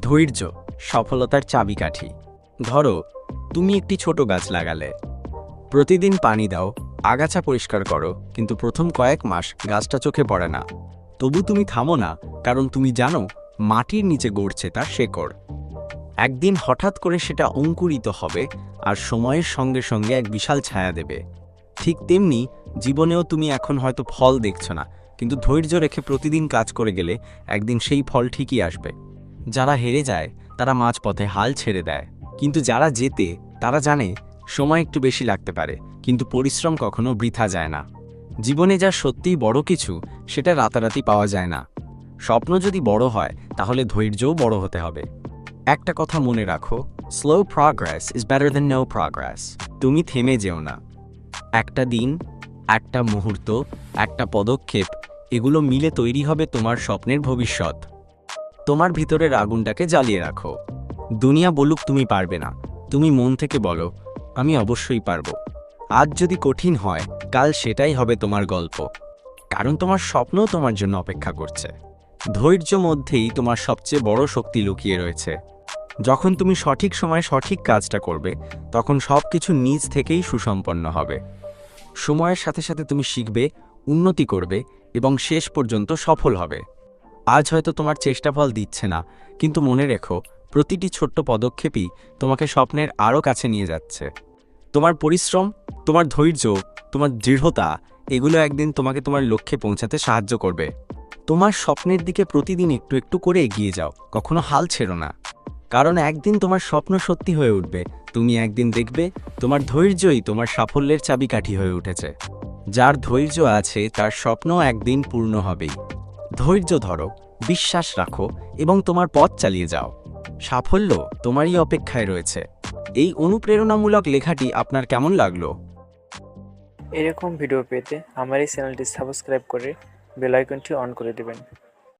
ধৈর্য সফলতার চাবিকাঠি। ধরো, তুমি একটি ছোট গাছ লাগালে। প্রতিদিন পানি দাও, আগাছা পরিষ্কার করো, কিন্তু প্রথম কয়েক মাস গাছটা চোখে পড়ে না। তবু তুমি থামো না, কারণ তুমি জানো মাটির নিচে গড়ছে তার শেকড়। একদিন হঠাৎ করে সেটা অঙ্কুরিত হবে, আর সময়ের সঙ্গে সঙ্গে এক বিশাল ছায়া দেবে। ঠিক তেমনি জীবনেও তুমি এখন হয়তো ফল দেখছো না, কিন্তু ধৈর্য রেখে প্রতিদিন কাজ করে গেলে একদিন সেই ফল ঠিকই আসবে। যারা হেরে যায় তারা মাঝপথে হাল ছেড়ে দেয়, কিন্তু যারা জেতে তারা জানে সময় একটু বেশি লাগতে পারে, কিন্তু পরিশ্রম কখনো বৃথা যায় না। জীবনে যা সত্যিই বড় কিছু, সেটা রাতারাতি পাওয়া যায় না। স্বপ্ন যদি বড় হয়, তাহলে ধৈর্যও বড় হতে হবে। একটা কথা মনে রাখো, slow progress is better than no progress. তুমি থেমে যেও না। একটা দিন, একটা মুহূর্ত, একটা পদক্ষেপ, এগুলো মিলে তৈরি হবে তোমার স্বপ্নের ভবিষ্যৎ। তোমার ভিতরের আগুনটাকে জ্বালিয়ে রাখো। দুনিয়া বলুক তুমি পারবে না, তুমি মন থেকে বলো আমি অবশ্যই পারবো। আজ যদি কঠিন হয়, কাল সেটাই হবে তোমার গল্প, কারণ তোমার স্বপ্নও তোমার জন্য অপেক্ষা করছে। ধৈর্য মধ্যেই তোমার সবচেয়ে বড় শক্তি লুকিয়ে রয়েছে। যখন তুমি সঠিক সময়ে সঠিক কাজটা করবে, তখন সব কিছু নিজ থেকেই সুসম্পন্ন হবে। সময়ের সাথে সাথে তুমি শিখবে, উন্নতি করবে এবং শেষ পর্যন্ত সফল হবে। আজ হয়তো তোমার চেষ্টা ফল দিচ্ছে না, কিন্তু মনে রেখো, প্রতিটি ছোট্ট পদক্ষেপই তোমাকে স্বপ্নের আরও কাছে নিয়ে যাচ্ছে। তোমার পরিশ্রম, তোমার ধৈর্য, তোমার দৃঢ়তা, এগুলো একদিন তোমাকে তোমার লক্ষ্যে পৌঁছাতে সাহায্য করবে। তোমার স্বপ্নের দিকে প্রতিদিন একটু একটু করে এগিয়ে যাও, কখনো হাল ছেড়ো না, কারণ একদিন তোমার স্বপ্ন সত্যি হয়ে উঠবে। তুমি একদিন দেখবে তোমার ধৈর্যই তোমার সাফল্যের চাবিকাঠি হয়ে উঠেছে। যার ধৈর্য আছে তার স্বপ্ন একদিন পূর্ণ হবেই। ধৈর্য ধরো, বিশ্বাস রাখো এবং তোমার পথ চালিয়ে যাও। সাফল্য তোমারই অপেক্ষায় রয়েছে। এই অনুপ্রেরণামূলক লেখাটি আপনার কেমন লাগলো? এরকম ভিডিও পেতে আমার এই চ্যানেলটি সাবস্ক্রাইব করে বেল আইকনটি অন করে দেবেন।